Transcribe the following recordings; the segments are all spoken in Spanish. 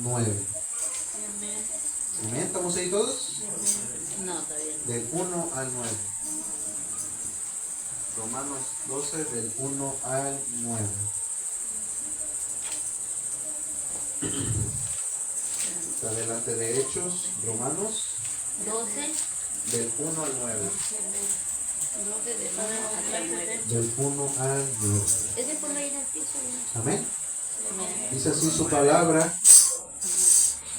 9. Amén. ¿Estamos ahí todos? No, todavía no. Del 1 al 9. Romanos 12, del 1 al 9. Está delante de Hechos, Romanos, 12, del 1 al 9. 12 de 1 hasta el 9. Del 1 al 9. Ese por ahí en el piso. Amén. Amén. Dice así su palabra.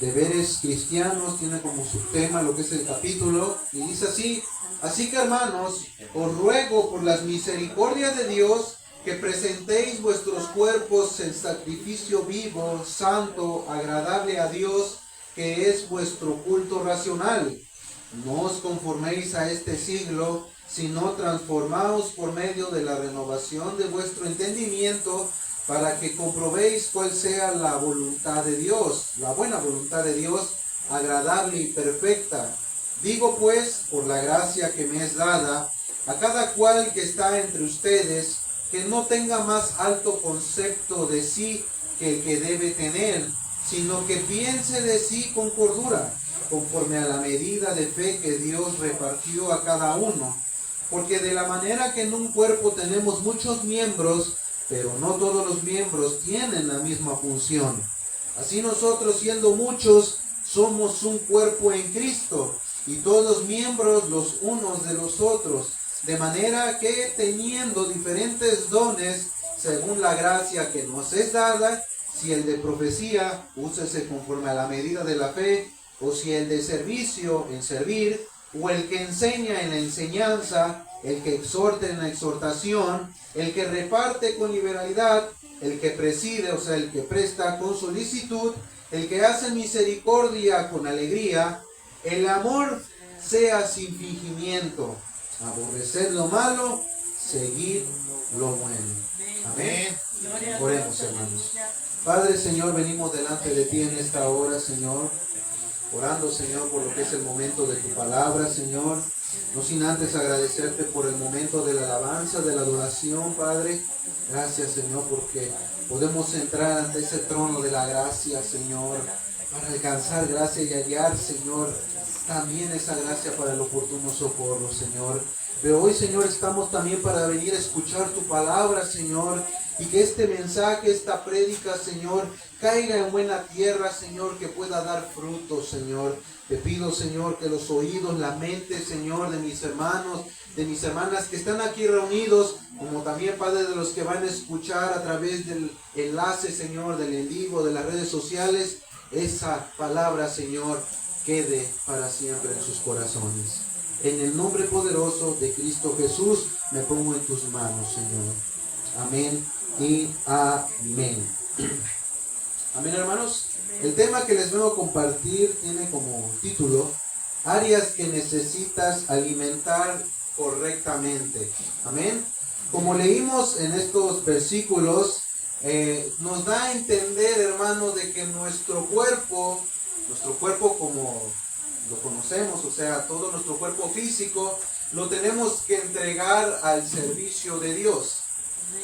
Deberes cristianos, tiene como subtema lo que es el capítulo, y dice así: así que hermanos, os ruego por las misericordias de Dios que presentéis vuestros cuerpos en sacrificio vivo, santo, agradable a Dios, que es vuestro culto racional. No os conforméis a este siglo, sino transformaos por medio de la renovación de vuestro entendimiento, para que comprobéis cuál sea la voluntad de Dios, la buena voluntad de Dios, agradable y perfecta. Digo pues, por la gracia que me es dada, a cada cual que está entre ustedes, que no tenga más alto concepto de sí que el que debe tener, sino que piense de sí con cordura, conforme a la medida de fe que Dios repartió a cada uno. Porque de la manera que en un cuerpo tenemos muchos miembros, pero no todos los miembros tienen la misma función. Así nosotros, siendo muchos, somos un cuerpo en Cristo, y todos miembros los unos de los otros, de manera que teniendo diferentes dones, según la gracia que nos es dada, si el de profecía, úsese conforme a la medida de la fe, o si el de servicio, en servir, o el que enseña en la enseñanza, el que exhorta en la exhortación, el que reparte con liberalidad, el que preside, o sea, el que presta con solicitud, el que hace misericordia con alegría. El amor sea sin fingimiento. Aborreced lo malo, seguid lo bueno. Amén. Oremos, hermanos. Padre, Señor, venimos delante de ti en esta hora, Señor, orando, Señor, por lo que es el momento de tu palabra, Señor. No sin antes agradecerte por el momento de la alabanza, de la adoración, Padre. Gracias, Señor, porque podemos entrar ante ese trono de la gracia, Señor, para alcanzar gracia y hallar, Señor, también esa gracia para el oportuno socorro, Señor. Pero hoy, Señor, estamos también para venir a escuchar tu palabra, Señor, y que este mensaje, esta prédica, Señor, caiga en buena tierra, Señor, que pueda dar fruto, Señor. Te pido, Señor, que los oídos, la mente, Señor, de mis hermanos, de mis hermanas que están aquí reunidos, como también, Padre, de los que van a escuchar a través del enlace, Señor, del en vivo, de las redes sociales, esa palabra, Señor, quede para siempre en sus corazones. En el nombre poderoso de Cristo Jesús, me pongo en tus manos, Señor. Amén y amén. Amén, hermanos. El tema que les vengo a compartir tiene como título: áreas que necesitas alimentar correctamente. Amén. Como leímos en estos versículos, nos da a entender, hermanos, de que nuestro cuerpo como lo conocemos, o sea, todo nuestro cuerpo físico, lo tenemos que entregar al servicio de Dios.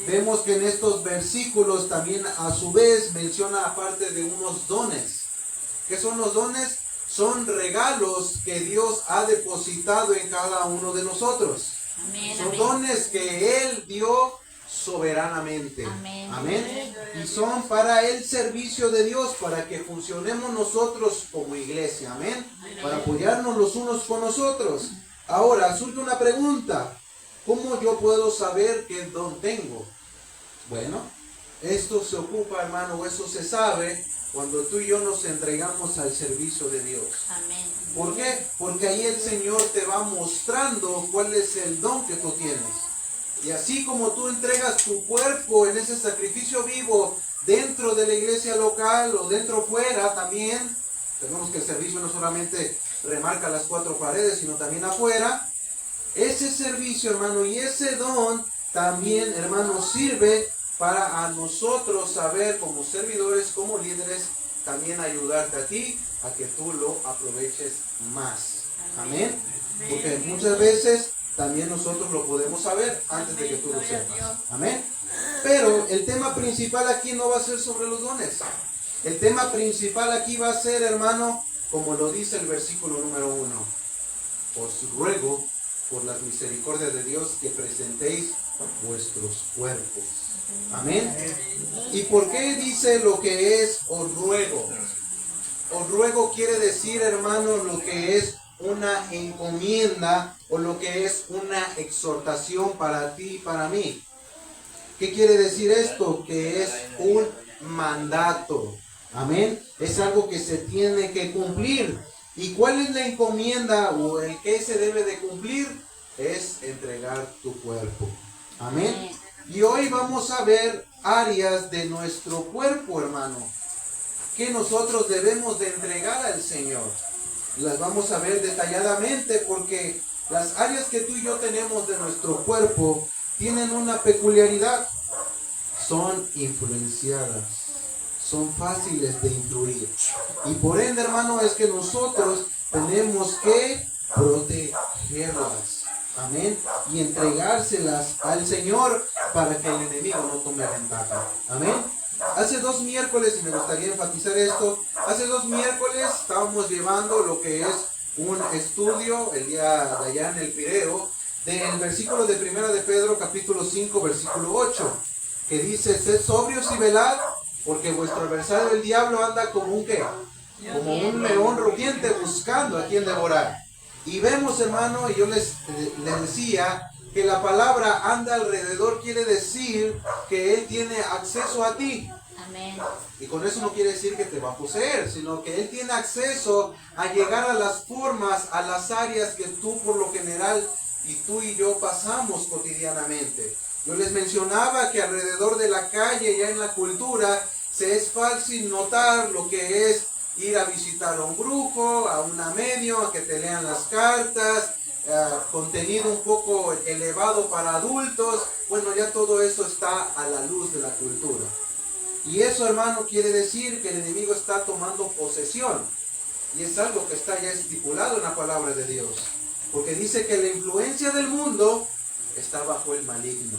Vemos que en estos versículos también a su vez menciona aparte de unos dones. ¿Qué son los dones? Son regalos que Dios ha depositado en cada uno de nosotros. Amén, Son amén. dones que Él dio soberanamente. Amén. Amén. Y son para el servicio de Dios, para que funcionemos nosotros como iglesia. Amén. Para apoyarnos los unos con los otros. Ahora, surge una pregunta. ¿Cómo yo puedo saber qué don tengo? Bueno, esto se ocupa, hermano, o eso se sabe cuando tú y yo nos entregamos al servicio de Dios. Amén. ¿Por qué? Porque ahí el Señor te va mostrando cuál es el don que tú tienes. Y así como tú entregas tu cuerpo en ese sacrificio vivo dentro de la iglesia local o dentro fuera también, tenemos que el servicio no solamente remarca las cuatro paredes, sino también afuera. Ese servicio, hermano, y ese don también, hermano, sirve para a nosotros saber como servidores, como líderes, también ayudarte a ti a que tú lo aproveches más. Amén. Porque muchas veces también nosotros lo podemos saber antes de que tú lo sepas. Amén. Pero el tema principal aquí no va a ser sobre los dones. El tema principal aquí va a ser, hermano, como lo dice el versículo número 1. Os ruego por las misericordias de Dios que presentéis vuestros cuerpos. Amén. ¿Y por qué dice lo que es os ruego? Os ruego quiere decir, hermano, lo que es una encomienda o lo que es una exhortación para ti y para mí. ¿Qué quiere decir esto? Que es un mandato. Amén. Es algo que se tiene que cumplir. ¿Y cuál es la encomienda o el que se debe de cumplir? Es entregar tu cuerpo. Amén. Y hoy vamos a ver áreas de nuestro cuerpo, hermano, que nosotros debemos de entregar al Señor. Las vamos a ver detalladamente porque las áreas que tú y yo tenemos de nuestro cuerpo tienen una peculiaridad. Son influenciadas, son fáciles de influir. Y por ende, hermano, es que nosotros tenemos que protegerlas. Amén. Y entregárselas al Señor para que el enemigo no tome ventaja. Amén. Hace 2 miércoles, y me gustaría enfatizar esto, hace 2 miércoles estábamos llevando lo que es un estudio el día de allá en el Pireo, del versículo de 1 de Pedro, capítulo 5, versículo 8, que dice, sed sobrios y velad, porque vuestro adversario el diablo anda como un ¿qué? Como un león rugiente buscando a quien devorar. Y vemos, hermano, y yo les decía que la palabra anda alrededor quiere decir que Él tiene acceso a ti. Amén. Y con eso no quiere decir que te va a poseer, sino que Él tiene acceso a llegar a las formas, a las áreas que tú por lo general y tú y yo pasamos cotidianamente. Yo les mencionaba que alrededor de la calle, ya en la cultura, se es fácil notar lo que es ir a visitar a un brujo, a una medio, a que te lean las cartas, contenido un poco elevado para adultos. Bueno, ya todo eso está a la luz de la cultura. Y eso, hermano, quiere decir que el enemigo está tomando posesión. Y es algo que está ya estipulado en la palabra de Dios. Porque dice que la influencia del mundo está bajo el maligno.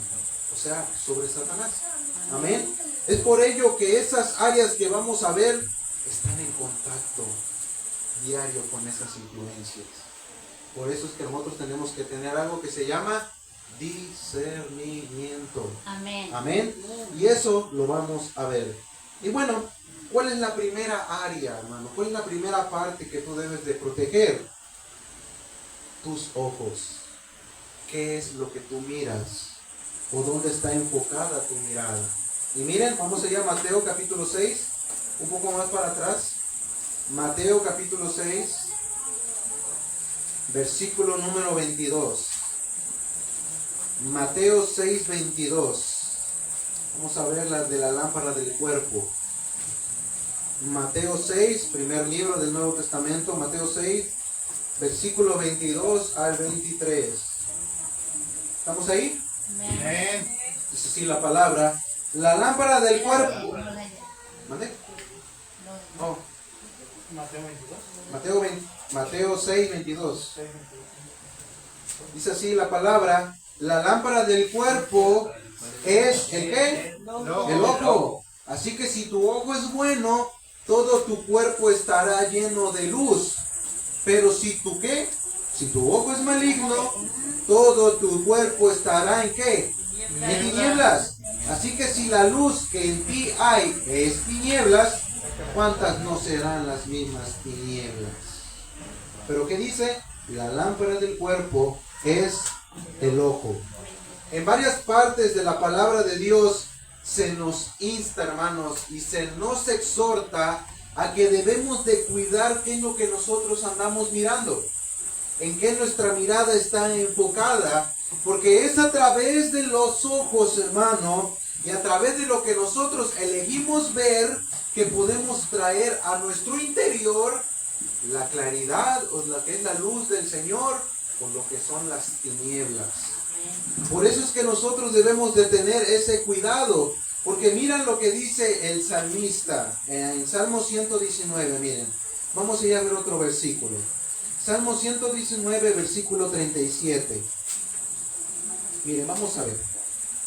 O sea, sobre Satanás. Amén. Es por ello que esas áreas que vamos a ver están en contacto diario con esas influencias. Por eso es que nosotros tenemos que tener algo que se llama discernimiento. Amén. Amén. Y eso lo vamos a ver. Y bueno, ¿cuál es la primera área, hermano? ¿Cuál es la primera parte que tú debes de proteger? Tus ojos. ¿Qué es lo que tú miras? ¿O dónde está enfocada tu mirada? Y miren, vamos allá a Mateo capítulo 6. Un poco más para atrás. Mateo capítulo 6. Versículo número 22. Mateo 6, 22. Vamos a ver las de la lámpara del cuerpo. Mateo 6, primer libro del Nuevo Testamento. Mateo 6, versículo 22 al 23. ¿Estamos ahí? Amén. Dice así la palabra. La lámpara del cuerpo. ¿Mande? No. Mateo 6, 22. Dice así la palabra. La lámpara del cuerpo es ¿el qué? El ojo. Así que si tu ojo es bueno, todo tu cuerpo estará lleno de luz. Pero si tu ¿qué? Si tu ojo es maligno, todo tu cuerpo estará ¿en qué? En tinieblas. Así que si la luz que en ti hay es tinieblas, ¿cuántas no serán las mismas tinieblas? Pero ¿qué dice? La lámpara del cuerpo es el ojo. En varias partes de la palabra de Dios se nos insta, hermanos, y se nos exhorta a que debemos de cuidar qué es lo que nosotros andamos mirando, en qué nuestra mirada está enfocada, porque es a través de los ojos, hermano, y a través de lo que nosotros elegimos ver, que podemos traer a nuestro interior la claridad, o la que es la luz del Señor, o lo que son las tinieblas. Por eso es que nosotros debemos de tener ese cuidado, porque miren lo que dice el salmista en Salmo 119, miren, vamos a ir a ver otro versículo. Salmo 119, versículo 37. Miren, vamos a ver.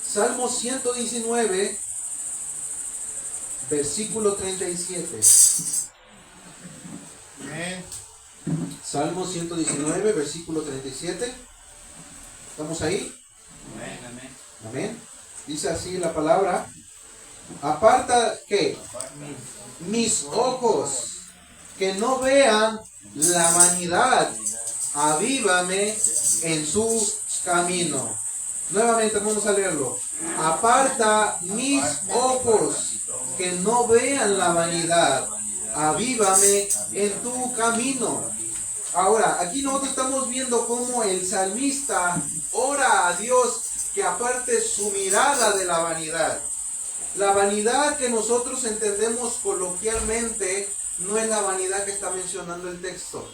Salmo 119, versículo 37. Amén. Salmo 119, versículo 37. ¿Estamos ahí? Amén. Amén. Amén. Dice así la palabra. Aparta, ¿qué? Mis ojos, que no vean la vanidad. Avívame en su camino. Nuevamente vamos a leerlo. Aparta mis ojos, que no vean la vanidad. Avívame en tu camino. Ahora, aquí nosotros estamos viendo cómo el salmista ora a Dios que aparte su mirada de la vanidad. La vanidad que nosotros entendemos coloquialmente no es la vanidad que está mencionando el texto.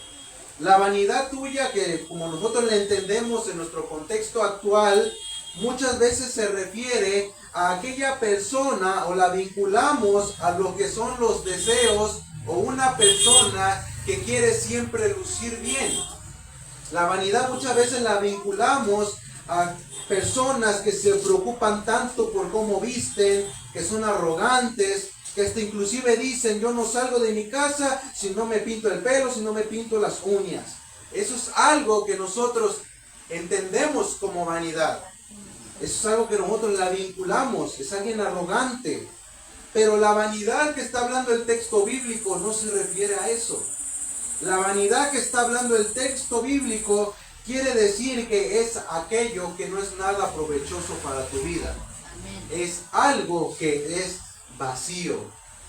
La vanidad tuya, que como nosotros la entendemos en nuestro contexto actual, muchas veces se refiere a aquella persona o la vinculamos a lo que son los deseos o una persona que quiere siempre lucir bien. La vanidad muchas veces la vinculamos a personas que se preocupan tanto por cómo visten, que son arrogantes, que hasta inclusive dicen: yo no salgo de mi casa si no me pinto el pelo, si no me pinto las uñas. Eso es algo que nosotros entendemos como vanidad. Eso es algo que nosotros la vinculamos, es alguien arrogante. Pero la vanidad que está hablando el texto bíblico no se refiere a eso. La vanidad que está hablando el texto bíblico quiere decir que es aquello que no es nada provechoso para tu vida. Es algo que es vacío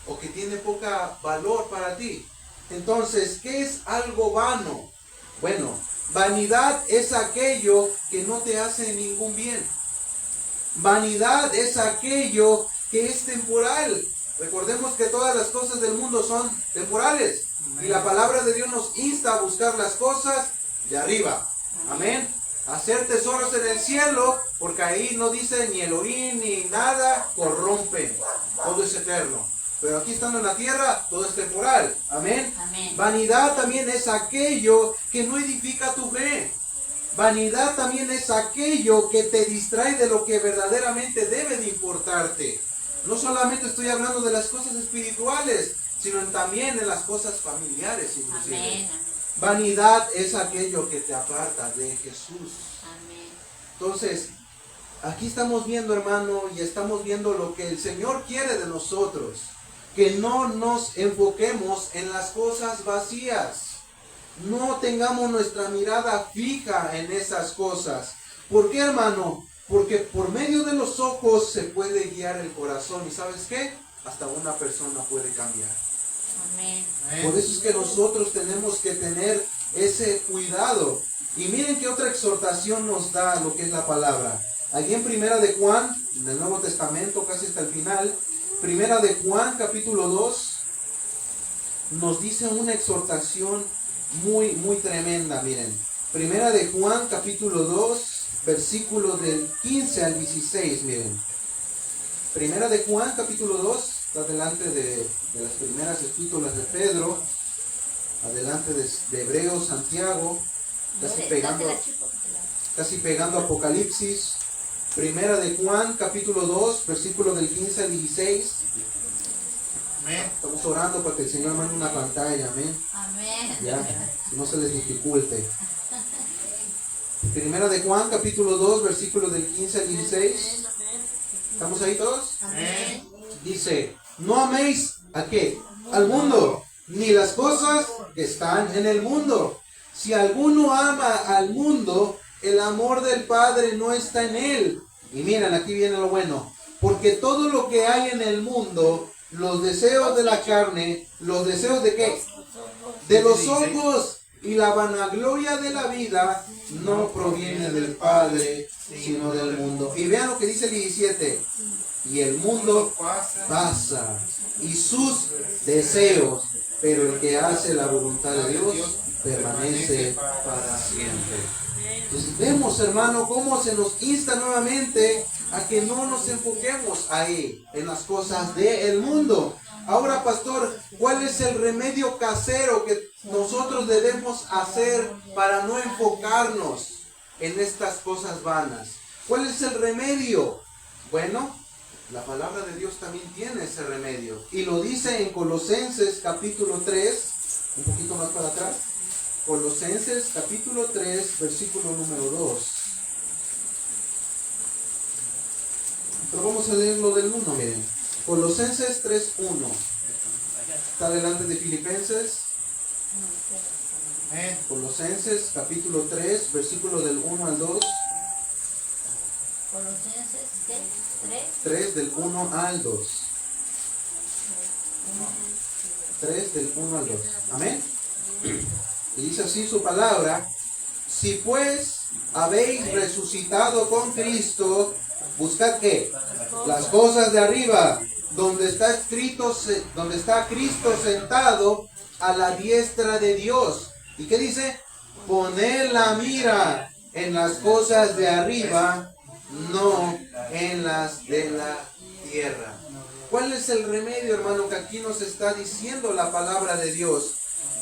o que tiene poca valor para ti. Entonces, ¿qué es algo vano? Bueno, vanidad es aquello que no te hace ningún bien. Vanidad es aquello que es temporal. Recordemos que todas las cosas del mundo son temporales. Y la palabra de Dios nos insta a buscar las cosas de arriba. Amén. Hacer tesoros en el cielo, porque ahí no dice ni el orín ni nada corrompen. Todo es eterno. Pero aquí estando en la tierra, todo es temporal. Amén. Amén. Vanidad también es aquello que no edifica tu fe. Vanidad también es aquello que te distrae de lo que verdaderamente debe de importarte. No solamente estoy hablando de las cosas espirituales, sino también de las cosas familiares inclusive. Amén. Vanidad es aquello que te aparta de Jesús. Amén. Entonces, aquí estamos viendo, hermano, y estamos viendo lo que el Señor quiere de nosotros. Que no nos enfoquemos en las cosas vacías. No tengamos nuestra mirada fija en esas cosas. ¿Por qué, hermano? Porque por medio de los ojos se puede guiar el corazón. ¿Y sabes qué? Hasta una persona puede cambiar. Amén. Por eso es que nosotros tenemos que tener ese cuidado. Y miren qué otra exhortación nos da lo que es la palabra. Allí en Primera de Juan, en el Nuevo Testamento, casi hasta el final, Primera de Juan, capítulo 2, nos dice una exhortación muy tremenda, miren. Primera de Juan, capítulo 2, versículo del 15 al 16, miren. Primera de Juan, capítulo 2, está delante de las primeras epístolas de Pedro, adelante de Hebreos, Santiago, casi pegando Apocalipsis. Primera de Juan, capítulo 2, versículo del 15 al 16. Amén. Estamos orando para que el Señor mande una pantalla, amén. Amén. Ya, si no se les dificulte. Primera de Juan, capítulo 2, versículo del 15 al 16. ¿Estamos ahí todos? Amén. Dice: no améis ¿a qué? Al mundo, ni las cosas que están en el mundo. Si alguno ama al mundo, el amor del Padre no está en él. Y miren, aquí viene lo bueno. Porque todo lo que hay en el mundo, los deseos de la carne, los deseos de ¿qué? De los ojos y la vanagloria de la vida, no proviene del Padre, sino del mundo. Y vean lo que dice el 17. Y el mundo pasa, y sus deseos, pero el que hace la voluntad de Dios permanece para siempre. Entonces vemos, hermano, cómo se nos insta nuevamente a que no nos enfoquemos ahí, en las cosas del mundo. Ahora, pastor, ¿cuál es el remedio casero que nosotros debemos hacer para no enfocarnos en estas cosas vanas? ¿Cuál es el remedio? Bueno, La palabra de Dios también tiene ese remedio. Y lo dice en Colosenses capítulo 3, un poquito más para atrás. Colosenses capítulo 3, versículo número 2. Pero vamos a leer lo del 1, miren. Colosenses 3, 1. Está delante de Filipenses. Amén. Colosenses capítulo 3, versículo del 1 al 2. Colosenses, ¿qué? 3. 3 del 1 al 2. 3 del 1 al 2. Amén. Y dice así su palabra: si pues habéis resucitado con Cristo, buscad ¿qué? Las cosas de arriba, donde está Cristo sentado a la diestra de Dios. ¿Y qué dice? Poned la mira en las cosas de arriba, no en las de la tierra. ¿Cuál es el remedio, hermano, que aquí nos está diciendo la palabra de Dios?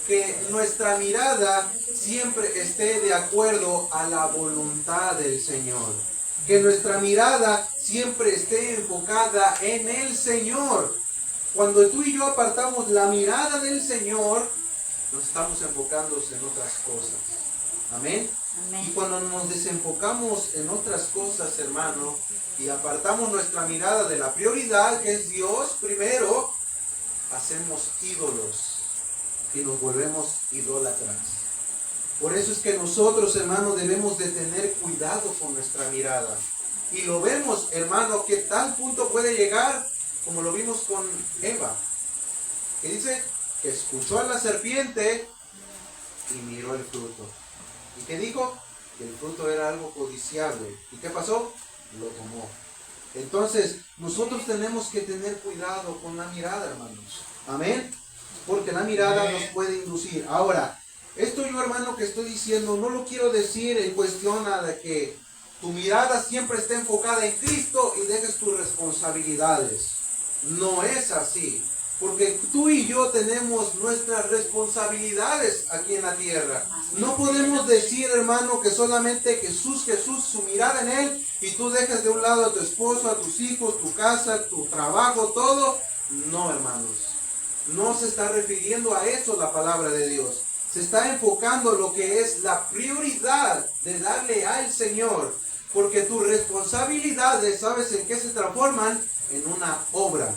Que nuestra mirada siempre esté de acuerdo a la voluntad del Señor. Que nuestra mirada siempre esté enfocada en el Señor. Cuando tú y yo apartamos la mirada del Señor, nos estamos enfocando en otras cosas. Amén. Amén. Y cuando nos desenfocamos en otras cosas, hermano, y apartamos nuestra mirada de la prioridad, que es Dios primero, hacemos ídolos y nos volvemos idólatras. Por eso es que nosotros, hermano, debemos de tener cuidado con nuestra mirada. Y lo vemos, hermano, que tal punto puede llegar, como lo vimos con Eva, que dice que escuchó a la serpiente y miró el fruto. ¿Y qué dijo? Que el fruto era algo codiciable. ¿Y qué pasó? Lo tomó. Entonces, nosotros tenemos que tener cuidado con la mirada, hermanos. Amén. Porque la mirada nos puede inducir. Ahora, esto yo, hermano, que estoy diciendo, no lo quiero decir en cuestión a de que tu mirada siempre esté enfocada en Cristo y dejes tus responsabilidades. No es así. Porque tú y yo tenemos nuestras responsabilidades aquí en la tierra. No podemos decir, hermano, que solamente Jesús, su mirada en Él, y tú dejas de un lado a tu esposo, a tus hijos, tu casa, tu trabajo, todo. No, hermanos. No se está refiriendo a eso la palabra de Dios. Se está enfocando lo que es la prioridad de darle al Señor. Porque tus responsabilidades, ¿sabes en qué se transforman? En una obra.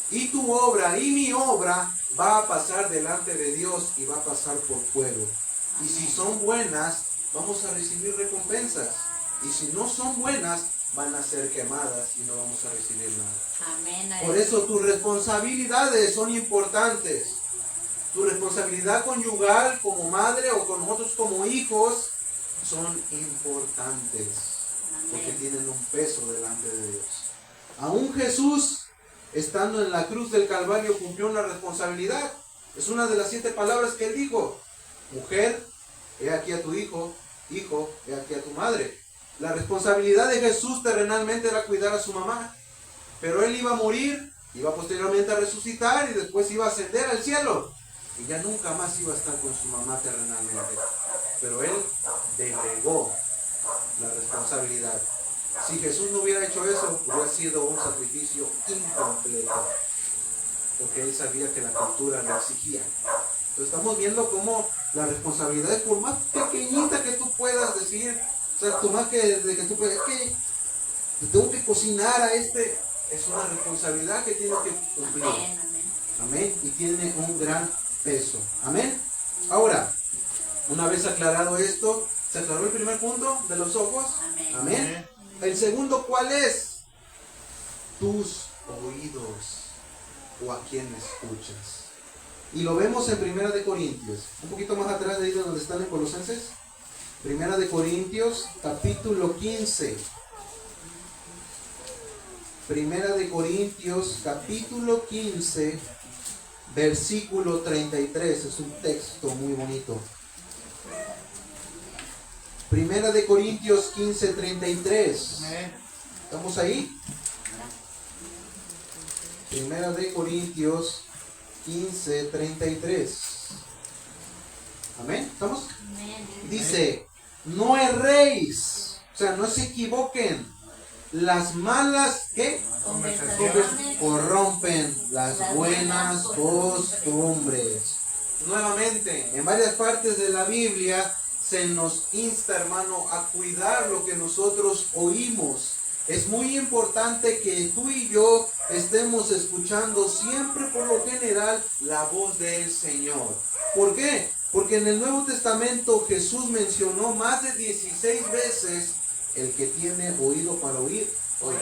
Y tu obra y mi obra va a pasar delante de Dios y va a pasar por fuego. Y si son buenas, vamos a recibir recompensas. Y si no son buenas, van a ser quemadas y no vamos a recibir nada. Amén. Por eso tus responsabilidades son importantes. Tu responsabilidad conyugal como madre o con nosotros como hijos son importantes. Porque tienen un peso delante de Dios. Aún Jesús, estando en la cruz del Calvario, cumplió una responsabilidad. Es una de las 7 palabras que Él dijo: mujer, he aquí a tu hijo, hijo, he aquí a tu madre. La responsabilidad de Jesús terrenalmente era cuidar a su mamá. Pero Él iba a morir, iba posteriormente a resucitar y después iba a ascender al cielo. Y ya nunca más iba a estar con su mamá terrenalmente. Pero Él delegó la responsabilidad. Si Jesús no hubiera hecho eso, hubiera sido un sacrificio incompleto. Porque Él sabía que la cultura lo exigía. Entonces estamos viendo cómo la responsabilidad es, por más pequeñita que tú puedas decir, o sea, tú más que tú puedas, es que tengo que cocinar a es una responsabilidad que tienes que cumplir. Amén. Amén. Y tiene un gran peso. Amén. Ahora, una vez aclarado esto, ¿se aclaró el primer punto de los ojos? Amén. Amén. El segundo, ¿cuál es? Tus oídos, o a quién escuchas. Y lo vemos en Primera de Corintios. Un poquito más atrás de ahí de donde están en Colosenses. Primera de Corintios, capítulo 15. Primera de Corintios, capítulo 15, versículo 33. Es un texto muy bonito. Primera de Corintios 15, 33. ¿Estamos ahí? Primera de Corintios 15, 33. Amén. ¿Estamos? Amén. Dice: no erréis, o sea, no se equivoquen, las malas, ¿qué? Conversaciones. Corrompen las buenas costumbres. Nuevamente, en varias partes de la Biblia se nos insta, hermano, a cuidar lo que nosotros oímos. Es muy importante que tú y yo estemos escuchando siempre, por lo general, la voz del Señor. ¿Por qué? Porque en el Nuevo Testamento Jesús mencionó más de 16 veces: el que tiene oído para oír, oiga.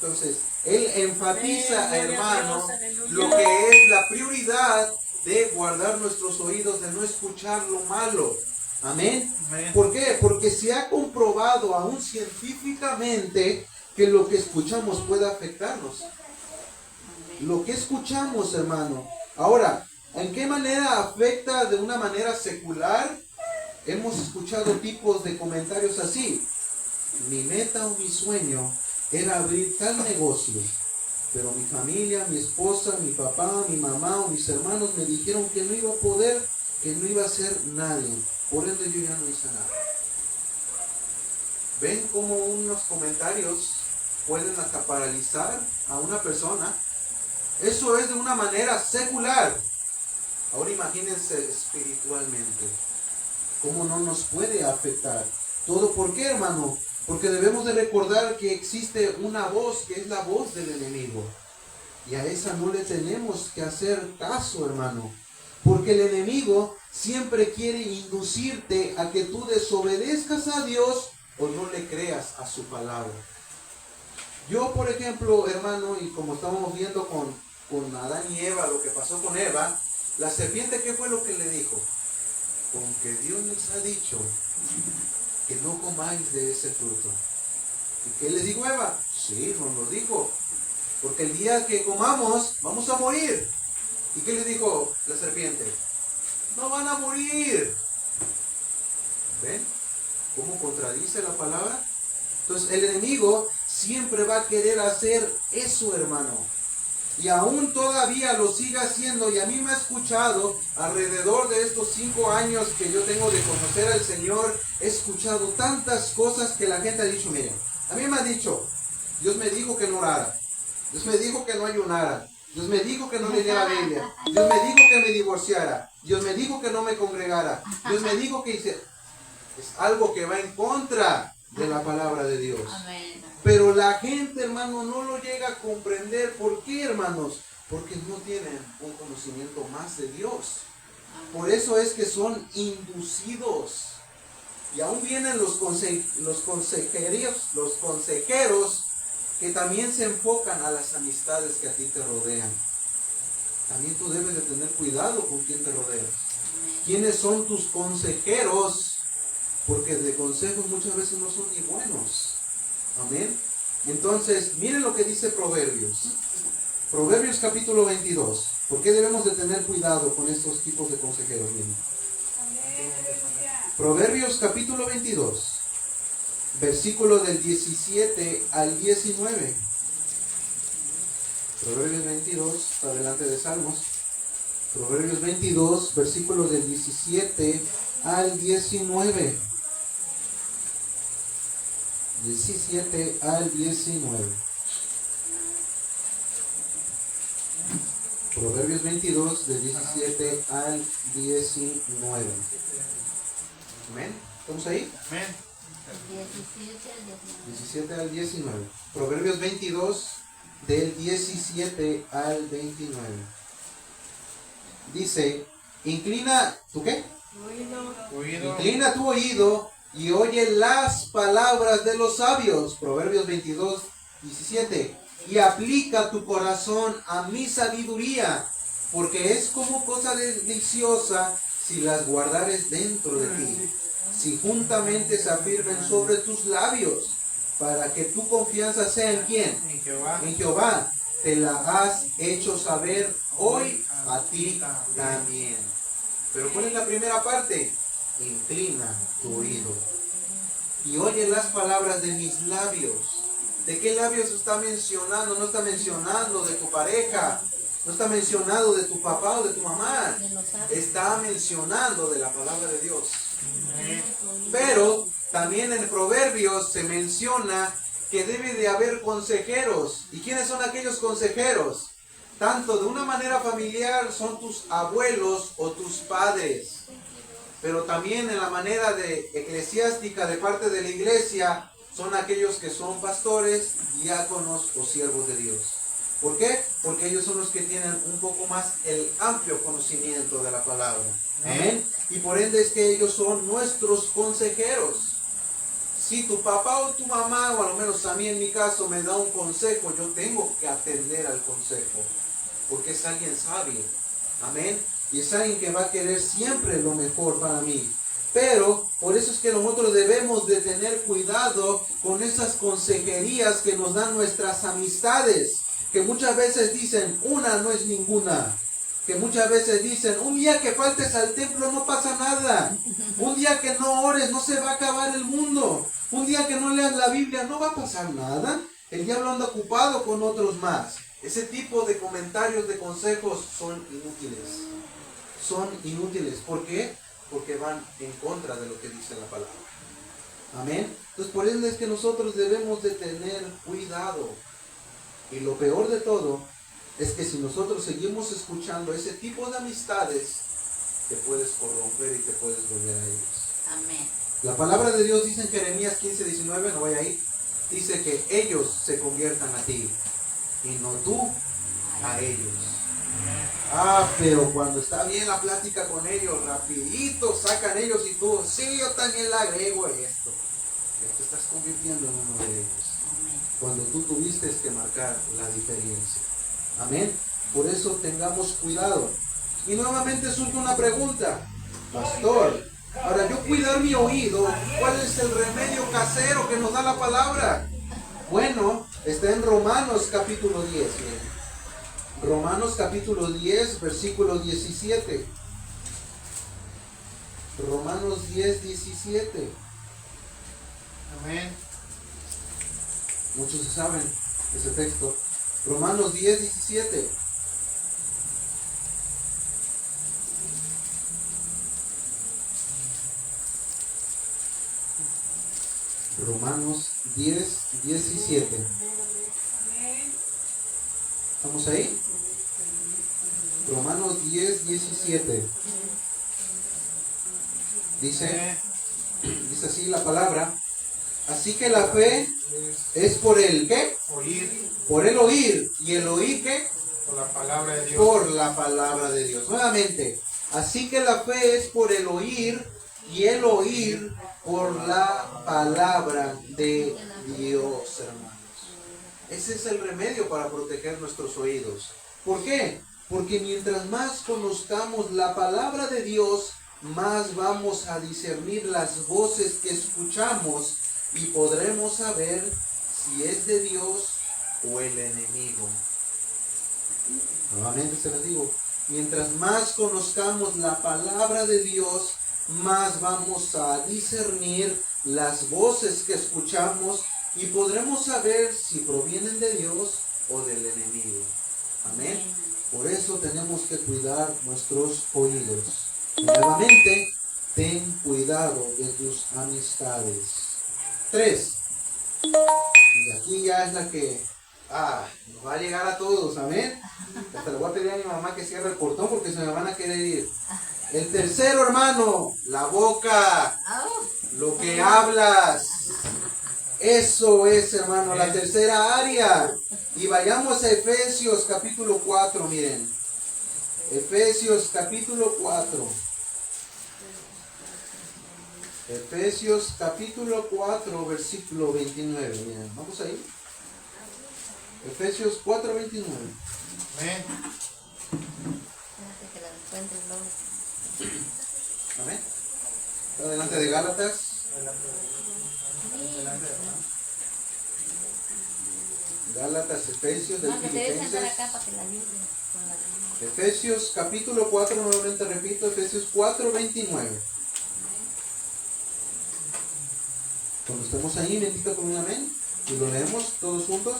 Entonces, Él enfatiza, hermano, lo que es la prioridad de guardar nuestros oídos, de no escuchar lo malo. Amén. ¿Por qué? Porque se ha comprobado aún científicamente que lo que escuchamos puede afectarnos. Lo que escuchamos, hermano. Ahora, ¿en qué manera afecta de una manera secular? Hemos escuchado tipos de comentarios así: mi meta o mi sueño era abrir tal negocio, pero mi familia, mi esposa, mi papá, mi mamá o mis hermanos me dijeron que no iba a poder, que no iba a ser nadie. Por ende yo ya no hice nada. ¿Ven cómo unos comentarios pueden hasta paralizar a una persona? Eso es de una manera secular. Ahora imagínense espiritualmente. ¿Cómo no nos puede afectar? ¿Todo por qué, hermano? Porque debemos de recordar que existe una voz que es la voz del enemigo. Y a esa no le tenemos que hacer caso, hermano. Porque el enemigo siempre quiere inducirte a que tú desobedezcas a Dios o no le creas a su palabra. Yo, por ejemplo, hermano, y como estábamos viendo con Adán y Eva, lo que pasó con Eva, la serpiente, ¿qué fue lo que le dijo? Con que Dios les ha dicho que no comáis de ese fruto. ¿Y qué les dijo Eva? Sí, nos lo dijo. Porque el día que comamos, vamos a morir. ¿Y qué les dijo la serpiente? No van a morir. ¿Ven cómo contradice la palabra? Entonces el enemigo siempre va a querer hacer eso, hermano. Y aún todavía lo sigue haciendo. Y a mí me ha escuchado alrededor de estos 5 años que yo tengo de conocer al Señor. He escuchado tantas cosas que la gente ha dicho: miren, a mí me ha dicho, Dios me dijo que no orara, Dios me dijo que no ayunara, Dios me dijo que no leyera la Biblia, Dios me dijo que me divorciara, Dios me dijo que no me congregara, Dios me dijo que hiciera. Es algo que va en contra de la palabra de Dios. Amén. Pero la gente, hermano, no lo llega a comprender. ¿Por qué, hermanos? Porque no tienen un conocimiento más de Dios. Por eso es que son inducidos. Y aún vienen los consejeros que también se enfocan a las amistades que a ti te rodean. También tú debes de tener cuidado con quién te rodeas. ¿Quiénes son tus consejeros? Porque de consejos muchas veces no son ni buenos. Amén. Entonces, miren lo que dice Proverbios. Proverbios capítulo 22. ¿Por qué debemos de tener cuidado con estos tipos de consejeros? Miren. Proverbios capítulo 22. Versículo del 17 al 19. Proverbios 22, está delante de Salmos. Proverbios 22, versículos del 17 al 19. 17 al 19. Proverbios 22, del 17 al 19. Amén. ¿Estamos ahí? Amén. 17 al 19. Proverbios 22, del 17 al 29. Dice: inclina, ¿tú qué? Oído. Inclina tu oído y oye las palabras de los sabios. Proverbios 22, 17. Y aplica tu corazón a mi sabiduría, porque es como cosa deliciosa si las guardares dentro de ti, si juntamente se afirmen sobre tus labios, para que tu confianza sea en ¿quién? En Jehová. En Jehová. Te la has hecho saber hoy a ti también. Pero ¿cuál es la primera parte? Inclina tu oído y oye las palabras de mis labios. ¿De qué labios está mencionando? No está mencionando de tu pareja, no está mencionando de tu papá o de tu mamá, está mencionando de la palabra de Dios. Pero también en Proverbios se menciona que debe de haber consejeros. ¿Y quiénes son aquellos consejeros? Tanto de una manera familiar son tus abuelos o tus padres, pero también en la manera de eclesiástica de parte de la iglesia son aquellos que son pastores, diáconos o siervos de Dios. ¿Por qué? Porque ellos son los que tienen un poco más el amplio conocimiento de la palabra. Amén. Y por ende es que ellos son nuestros consejeros. Si tu papá o tu mamá, o a lo menos a mí en mi caso, me da un consejo, yo tengo que atender al consejo, porque es alguien sabio. Amén. Y es alguien que va a querer siempre lo mejor para mí. Pero por eso es que nosotros debemos de tener cuidado con esas consejerías que nos dan nuestras amistades, que muchas veces dicen una no es ninguna, que muchas veces dicen un día que faltes al templo no pasa nada, un día que no ores no se va a acabar el mundo, un día que no leas la Biblia no va a pasar nada, el diablo anda ocupado con otros más. Ese tipo de comentarios, de consejos son inútiles. Son inútiles. ¿Por qué? Porque van en contra de lo que dice la palabra. Amén. Entonces por eso es que nosotros debemos de tener cuidado. Y lo peor de todo es que si nosotros seguimos escuchando ese tipo de amistades, te puedes corromper y te puedes volver a ellos. Amén. La palabra de Dios dice en Jeremías 15:19, no voy a ir, dice que ellos se conviertan a ti y no tú a ellos. Pero cuando está bien la plática con ellos, rapidito sacan ellos y tú, sí, yo también le agrego esto. Ya te estás convirtiendo en uno de ellos. Amén. Cuando tú tuviste que marcar la diferencia. Amén. Por eso tengamos cuidado. Y nuevamente surge una pregunta. Pastor, para yo cuidar mi oído, ¿cuál es el remedio casero que nos da la palabra? Bueno, está en Romanos capítulo 10. Miren. Romanos capítulo 10, versículo 17. Romanos 10, 17. Amén. Muchos saben ese texto. Romanos 10, 17. Romanos 10, 17. ¿Estamos ahí? Romanos 10, 17. Dice así la palabra. Así que la fe es por el ¿qué? Oír Por el oír. ¿Y el oír qué? por la palabra de Dios. Por la palabra de Dios. Nuevamente. Así que la fe es por el oír y el oír por la palabra de Dios, hermanos. Ese es el remedio para proteger nuestros oídos. ¿Por qué? Porque mientras más conozcamos la palabra de Dios, más vamos a discernir las voces que escuchamos y podremos saber si es de Dios o el enemigo. Nuevamente se los digo, mientras más conozcamos la palabra de Dios, más vamos a discernir las voces que escuchamos y podremos saber si provienen de Dios o del enemigo. Amén. Por eso tenemos que cuidar nuestros oídos. Y nuevamente, ten cuidado de tus amistades. 3. Y aquí ya es la que nos va a llegar a todos. Amén. Hasta le voy a pedir a mi mamá que cierre el portón porque se me van a querer ir. El tercero, hermano, la boca, lo que hablas. Eso es, hermano, la tercera área. Y vayamos a Efesios capítulo 4, miren. Efesios capítulo 4. Efesios capítulo 4, versículo 29. Miren, vamos ahí. Efesios 4, 29. Amén. Déjate que la encuentres luego. Amén. Está delante de Gálatas. Gálatas, Efesios, del No, que te debes sentar Filipenses. acá para que la ayude con la lengua. Efesios capítulo 4, nuevamente repito, Efesios 4, 29. Cuando estemos ahí, me indica con un amén. Y lo leemos todos juntos.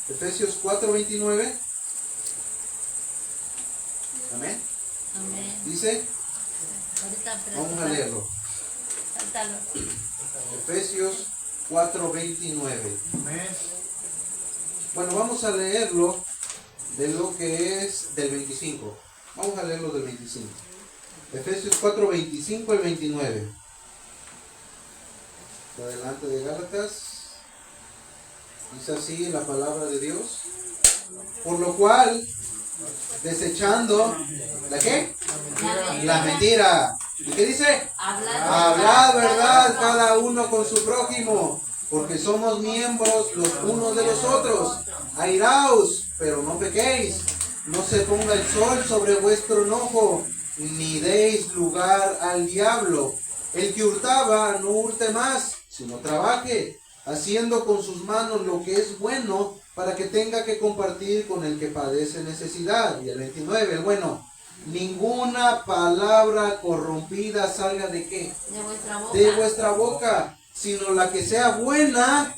Efesios 4, 29. Amén. Amén. Dice, Ahorita vamos a leerlo. Sáltalo. Efesios 4:29. Amén. Bueno, vamos a leerlo de lo que es del 25. Vamos a leerlo del 25. Efesios 4:25 al 29. Adelante de Gálatas. Dice así la palabra de Dios. Por lo cual, desechando, ¿la qué? La mentira. ¿Y qué dice? Hablad verdad cada uno con su prójimo, porque somos miembros los unos de los otros. Airaos, pero no pequéis. No se ponga el sol sobre vuestro enojo, ni deis lugar al diablo. El que hurtaba, no hurte más, sino trabaje, haciendo con sus manos lo que es bueno, para que tenga que compartir con el que padece necesidad. Y el 29, el bueno. Ninguna palabra corrompida salga de qué? De vuestra boca, sino la que sea buena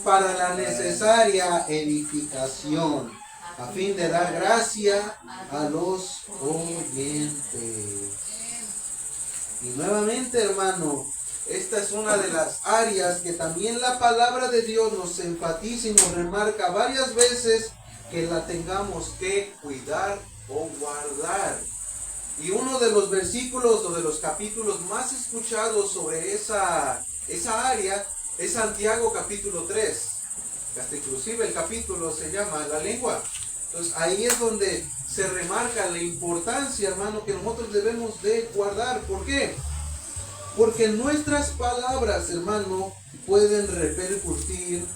para la necesaria edificación, a fin de dar gracia a los oyentes. Y nuevamente, hermano, esta es una de las áreas que también la palabra de Dios nos enfatiza y nos remarca varias veces, que la tengamos que cuidar o guardar. Y uno de los versículos o de los capítulos más escuchados sobre esa área es Santiago capítulo 3. Hasta inclusive el capítulo se llama La lengua. Entonces ahí es donde se remarca la importancia, hermano, que nosotros debemos de guardar. ¿Por qué? Porque nuestras palabras, hermano, pueden repercutir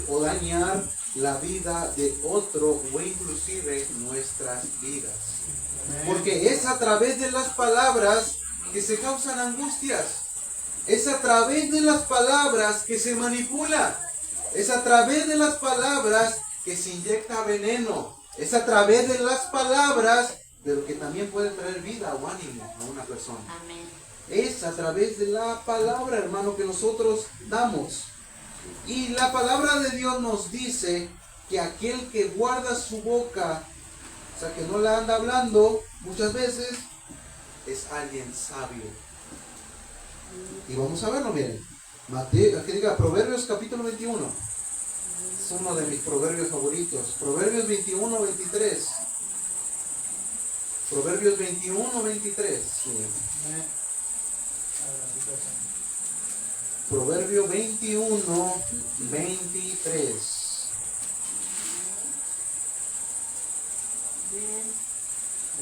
o dañar la vida de otro o inclusive nuestras vidas. Porque es a través de las palabras que se causan angustias. Es a través de las palabras que se manipula. Es a través de las palabras que se inyecta veneno. Es a través de las palabras de lo que también puede traer vida o ánimo a una persona. Amén. Es a través de la palabra, hermano, que nosotros damos. Y la palabra de Dios nos dice que aquel que guarda su boca, o sea, que no la anda hablando muchas veces, es alguien sabio. Y vamos a verlo, miren. Mateo, que diga Proverbios capítulo 21. Es uno de mis proverbios favoritos. Proverbios 21, 23. Proverbios 21, 23. Sí. Proverbio 21, 23.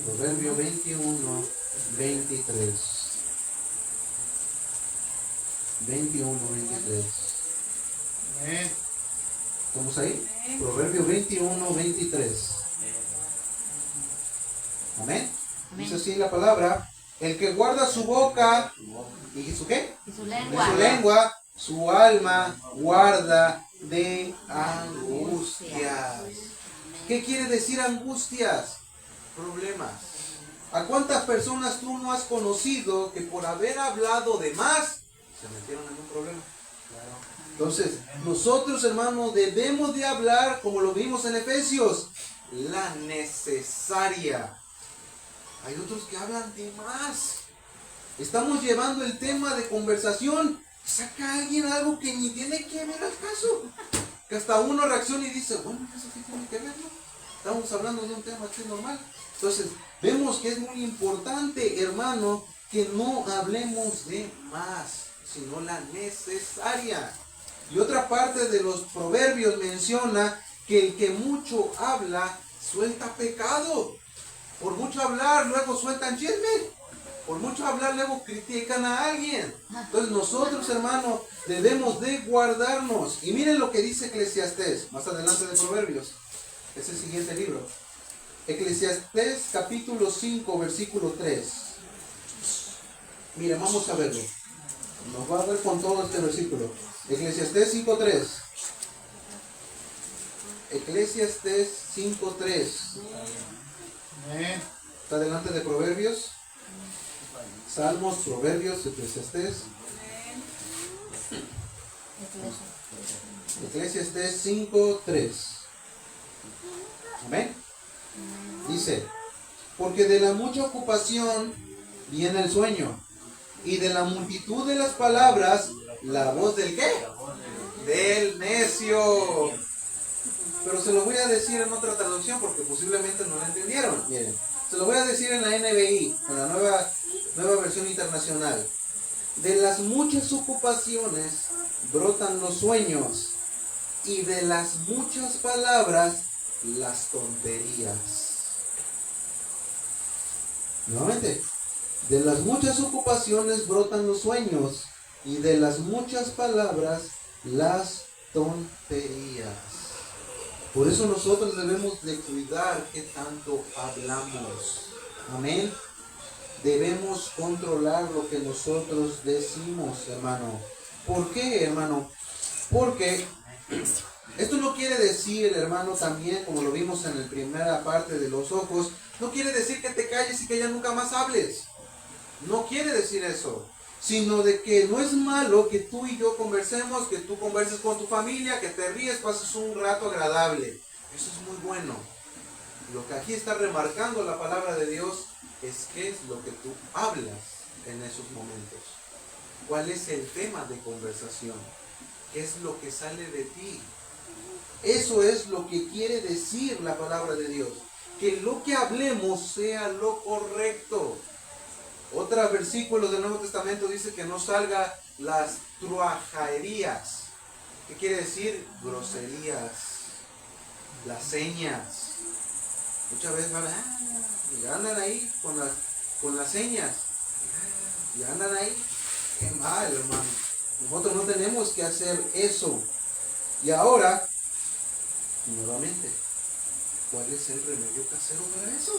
Proverbio 21, 23. 21, 23. Amén. ¿Estamos ahí? Proverbio 21, 23. Amén. Dice así la palabra. El que guarda su boca y su qué? Y su De lengua. su lengua, su alma guarda de angustias. ¿Qué quiere decir angustias? Problemas. ¿A cuántas personas tú no has conocido que por haber hablado de más se metieron en un problema? Entonces, nosotros, hermanos, debemos de hablar, como lo vimos en Efesios, la necesaria. Hay otros que hablan de más. Estamos llevando el tema de conversación, saca a alguien algo que ni tiene que ver al caso. Que hasta uno reacciona y dice, bueno, ¿eso qué tiene que ver, no? Estamos hablando de un tema así normal. Entonces, vemos que es muy importante, hermano, que no hablemos de más, sino la necesaria. Y otra parte de los proverbios menciona que el que mucho habla, suelta pecado. Por mucho hablar, luego sueltan chisme. Por mucho hablar, luego critican a alguien. Entonces nosotros, hermanos, debemos de guardarnos. Y miren lo que dice Eclesiastés, más adelante de Proverbios. Es el siguiente libro. Eclesiastés capítulo 5, versículo 3. Miren, vamos a verlo. Nos va a ver con todo este versículo. Eclesiastés 5.3. Eclesiastés 5.3. Amén. Está delante de Proverbios. Salmos, Proverbios, Eclesiastés. Eclesiastés 5.3. Amén. Dice, porque de la mucha ocupación viene el sueño, Y de la multitud de las palabras, la voz del ¿qué? Del necio. Pero se lo voy a decir en otra traducción porque posiblemente no lo entendieron. Miren, se lo voy a decir en la NBI, en la nueva versión internacional. De las muchas ocupaciones brotan los sueños, y de las muchas palabras las tonterías. Nuevamente, de las muchas ocupaciones brotan los sueños, y de las muchas palabras las tonterías. Por eso nosotros debemos de cuidar qué tanto hablamos. Amén. Debemos controlar lo que nosotros decimos, hermano. ¿Por qué, hermano? Porque esto no quiere decir, hermano, también, como lo vimos en la primera parte de los ojos, no quiere decir que te calles y que ya nunca más hables. No quiere decir eso. Sino de que no es malo que tú y yo conversemos, que tú converses con tu familia, que te ríes, pases un rato agradable. Eso es muy bueno. Lo que aquí está remarcando la palabra de Dios es qué es lo que tú hablas en esos momentos. ¿Cuál es el tema de conversación? ¿Qué es lo que sale de ti? Eso es lo que quiere decir la palabra de Dios. Que lo que hablemos sea lo correcto. Otro versículo del Nuevo Testamento dice que no salga las truajaerías. ¿Qué quiere decir? Groserías, las señas. Muchas veces y andan ahí con las señas. Y andan ahí. Qué mal, hermano. Nosotros no tenemos que hacer eso. Y ahora, nuevamente, ¿cuál es el remedio casero para eso?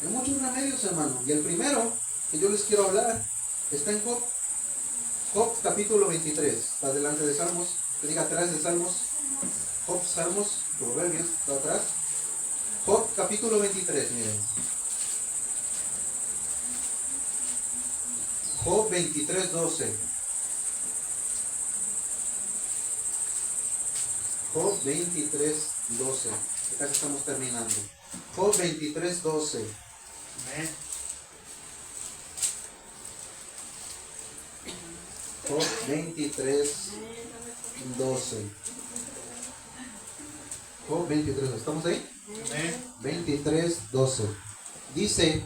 Hay muchos remedios, hermano. Y el primero que yo les quiero hablar está en Job. Job capítulo 23. Está delante de Salmos. Que diga atrás de Salmos. Job, Salmos, Proverbios. Está atrás. Job capítulo 23. Miren. Job 23, 12. Job 23, 12. Casi estamos terminando. Job 23, 12. Amén. Job 23, 12. Job 23, ¿estamos ahí? Amén. 23, 12. Dice,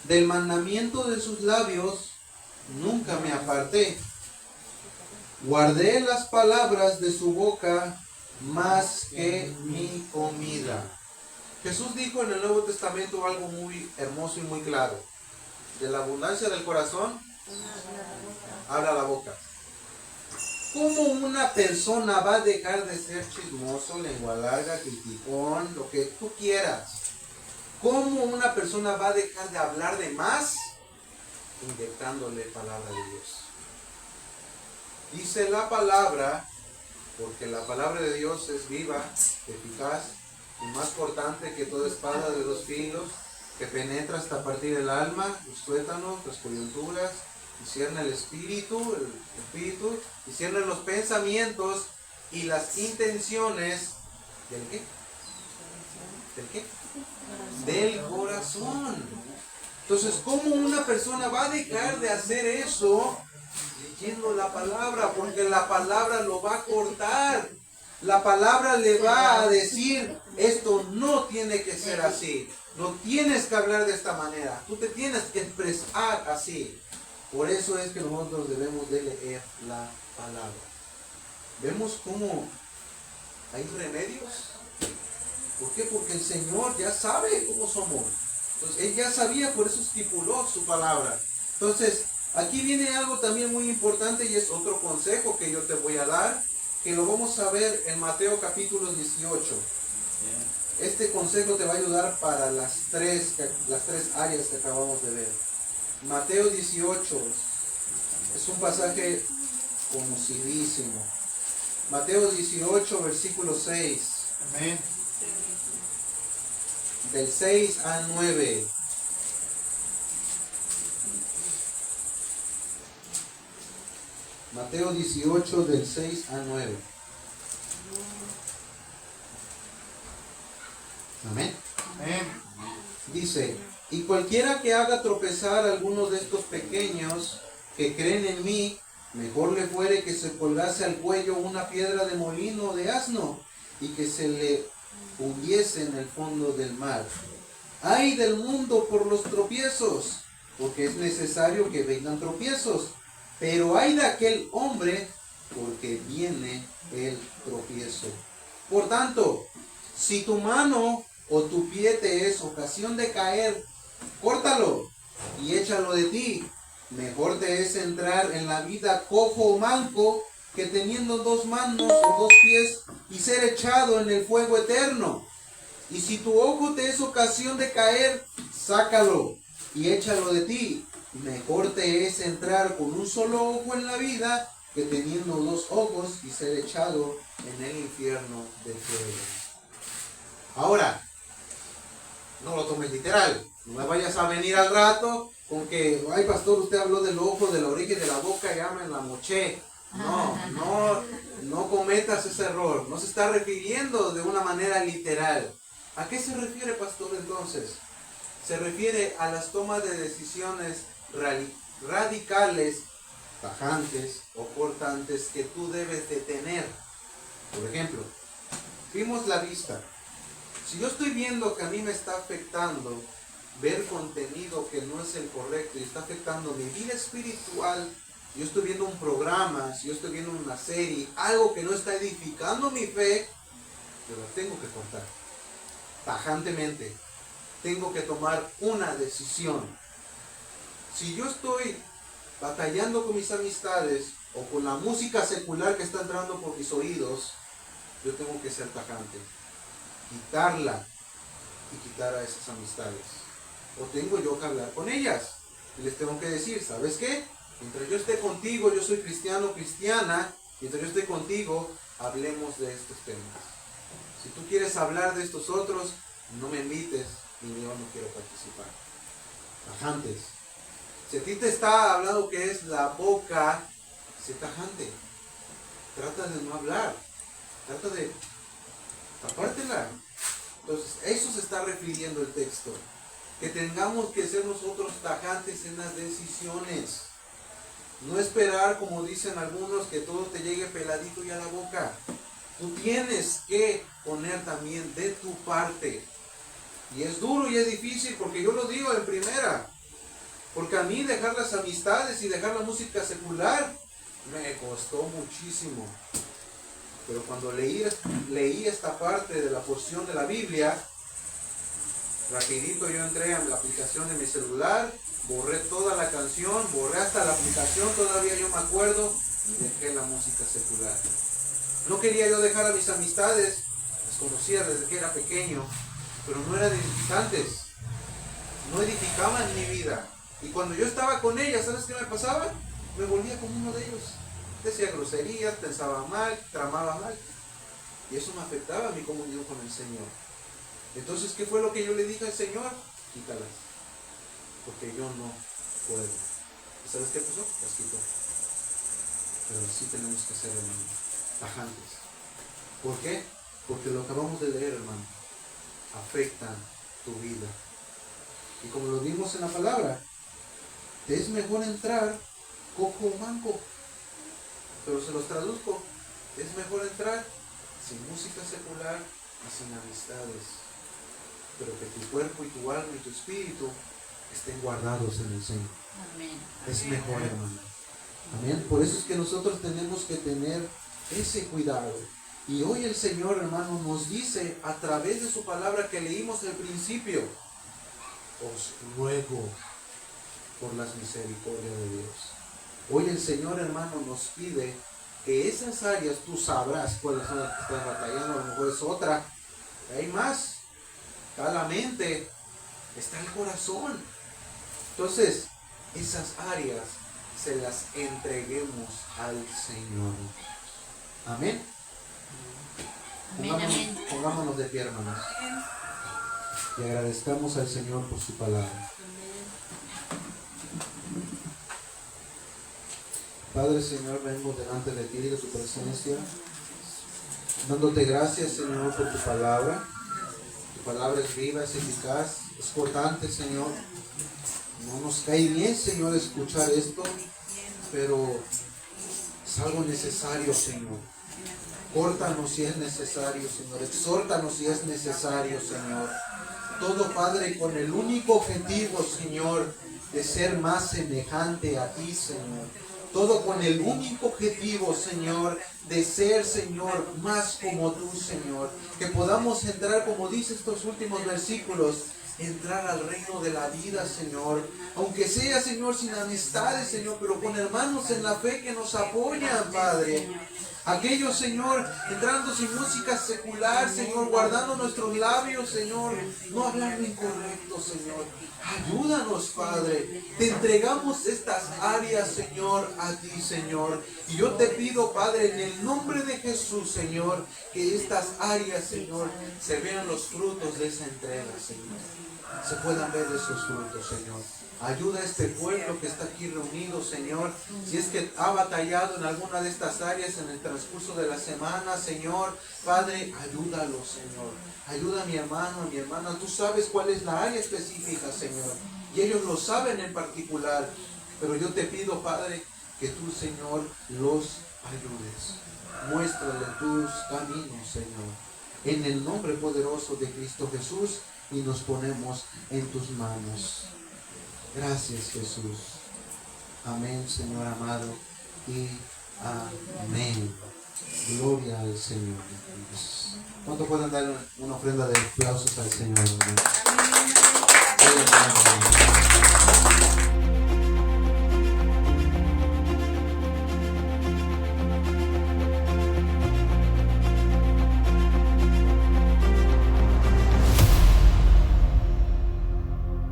del mandamiento de sus labios nunca me aparté. Guardé las palabras de su boca más que mi comida. Jesús dijo en el Nuevo Testamento algo muy hermoso y muy claro. De la abundancia del corazón, habla la boca. ¿Cómo una persona va a dejar de ser chismoso, lengua larga, criticón, lo que tú quieras? ¿Cómo una persona va a dejar de hablar de más? Inyectándole palabra de Dios. Dice la palabra, porque la palabra de Dios es viva, eficaz y más cortante que toda espada de dos filos, que penetra hasta partir el alma, los tuétanos, las coyunturas, discierne el espíritu, discierne los pensamientos y las intenciones del ¿qué? ¿Del qué? Del corazón. Entonces, ¿cómo una persona va a dejar de hacer eso? Leyendo la palabra, porque la palabra lo va a cortar. La palabra le va a decir, esto no tiene que ser así. No tienes que hablar de esta manera. Tú te tienes que expresar así. Por eso es que nosotros debemos de leer la palabra. Vemos cómo hay remedios. ¿Por qué? Porque el Señor ya sabe cómo somos. Entonces, Él ya sabía, por eso estipuló su palabra. Entonces, aquí viene algo también muy importante y es otro consejo que yo te voy a dar, que lo vamos a ver en Mateo capítulo 18. Este consejo te va a ayudar para las tres áreas que acabamos de ver. Mateo 18 es un pasaje conocidísimo. Mateo 18, versículo 6. Amén. Del 6 al 9. Mateo 18, del 6 al 9. Amén. Amén. Dice, y cualquiera que haga tropezar a alguno de estos pequeños que creen en mí, mejor le fuere que se colgase al cuello una piedra de molino de asno y que se le hundiese en el fondo del mar. ¡Ay del mundo por los tropiezos! Porque es necesario que vengan tropiezos. Pero ay de aquel hombre porque viene el tropiezo. Por tanto, si tu mano o tu pie te es ocasión de caer, córtalo y échalo de ti. Mejor te es entrar en la vida cojo o manco que teniendo 2 manos o 2 pies y ser echado en el fuego eterno. Y si tu ojo te es ocasión de caer, sácalo y échalo de ti. Mejor te es entrar con un solo ojo en la vida que teniendo 2 ojos y ser echado en el infierno de fuego. Ahora, no lo tomes literal. No me vayas a venir al rato con que, ay pastor, usted habló del ojo, de la oreja y de la boca, ya me la moché. No cometas ese error. No se está refiriendo de una manera literal. ¿A qué se refiere, pastor, entonces? Se refiere a las tomas de decisiones radicales, tajantes o cortantes que tú debes de tener. Por ejemplo, vimos la vista. Si yo estoy viendo que a mí me está afectando ver contenido que no es el correcto y está afectando mi vida espiritual, yo estoy viendo un programa, si yo estoy viendo una serie, algo que no está edificando mi fe, yo lo tengo que cortar. Tajantemente. Tengo que tomar una decisión. Si yo estoy batallando con mis amistades o con la música secular que está entrando por mis oídos, yo tengo que ser tajante. Quitarla y quitar a esas amistades. O tengo yo que hablar con ellas. Y les tengo que decir, ¿sabes qué? Mientras yo esté contigo, yo soy cristiano, cristiana, mientras yo esté contigo, hablemos de estos temas. Si tú quieres hablar de estos otros, no me invites y yo no quiero participar. Tajantes. Si a ti te está hablando que es la boca, sé tajante. Trata de no hablar. Trata de tapártela. Entonces, eso se está refiriendo el texto. Que tengamos que ser nosotros tajantes en las decisiones. No esperar, como dicen algunos, que todo te llegue peladito y a la boca. Tú tienes que poner también de tu parte. Y es duro y es difícil porque yo lo digo en primera. Porque a mí dejar las amistades y dejar la música secular me costó muchísimo. Pero cuando leí esta parte de la porción de la Biblia, rapidito yo entré a la aplicación de mi celular, borré toda la canción, borré hasta la aplicación, todavía yo me acuerdo, y dejé la música secular. No quería yo dejar a mis amistades, las conocía desde que era pequeño, pero no eran edificantes, no edificaban mi vida. Y cuando yo estaba con ellas, ¿sabes qué me pasaba? Me volvía como uno de ellos. Decía groserías, pensaba mal, tramaba mal. Y eso me afectaba a mi comunión con el Señor. Entonces, ¿qué fue lo que yo le dije al Señor? Quítalas, porque yo no puedo. ¿Y sabes qué pasó? Las quitó. Pero así tenemos que ser, hermano, tajantes. ¿Por qué? Porque lo acabamos de leer, hermano, afecta tu vida. Y como lo vimos en la palabra, te es mejor entrar cojo o manco. Pero se los traduzco, es mejor entrar sin música secular y sin amistades, pero que tu cuerpo y tu alma y tu espíritu estén guardados en el Señor. Amén. Es mejor, hermano. Amén. Por eso es que nosotros tenemos que tener ese cuidado. Y hoy el Señor, hermano, nos dice a través de su palabra que leímos al principio: os ruego por las misericordias de Dios. Hoy el Señor, hermano, nos pide que esas áreas tú sabrás cuáles son las que estás batallando. A lo mejor es otra. Hay más. Está la mente, está el corazón. Entonces, esas áreas se las entreguemos al Señor. Amén. Amén. Pongámonos de pie, hermanos. Y agradezcamos al Señor por su palabra. Padre, Señor, vengo delante de ti, de tu presencia, dándote gracias, Señor, por tu palabra. Tu palabra es viva, es eficaz, es cortante, Señor. No nos cae bien, Señor, escuchar esto, pero es algo necesario, Señor. Córtanos si es necesario, Señor. Exhórtanos si es necesario, Señor. Todo, Padre, con el único objetivo, Señor, de ser más semejante a ti, Señor. Todo con el único objetivo, Señor, de ser, Señor, más como tú, Señor. Que podamos entrar, como dice estos últimos versículos, entrar al reino de la vida, Señor. Aunque sea, Señor, sin amistades, Señor, pero con hermanos en la fe que nos apoyan, Padre. Aquellos, Señor, entrando sin música secular, Señor, guardando nuestros labios, Señor, no hablar lo incorrecto, Señor. Ayúdanos, Padre. Te entregamos estas áreas, Señor, a ti, Señor. Y yo te pido, Padre, en el nombre de Jesús, Señor, que estas áreas, Señor, se vean los frutos de esa entrega, Señor. Se puedan ver esos frutos, Señor. Ayuda a este pueblo que está aquí reunido, Señor. Si es que ha batallado en alguna de estas áreas en el transcurso de la semana, Señor, Padre, ayúdalo, Señor. Ayuda a mi hermano, a mi hermana. Tú sabes cuál es la área específica, Señor. Y ellos lo saben en particular. Pero yo te pido, Padre, que tú, Señor, los ayudes. Muéstrale tus caminos, Señor. En el nombre poderoso de Cristo Jesús, y nos ponemos en tus manos. Gracias, Jesús. Amén, Señor amado, y amén. Gloria al Señor. ¿Cuánto pueden dar una ofrenda de aplausos al Señor? Amén.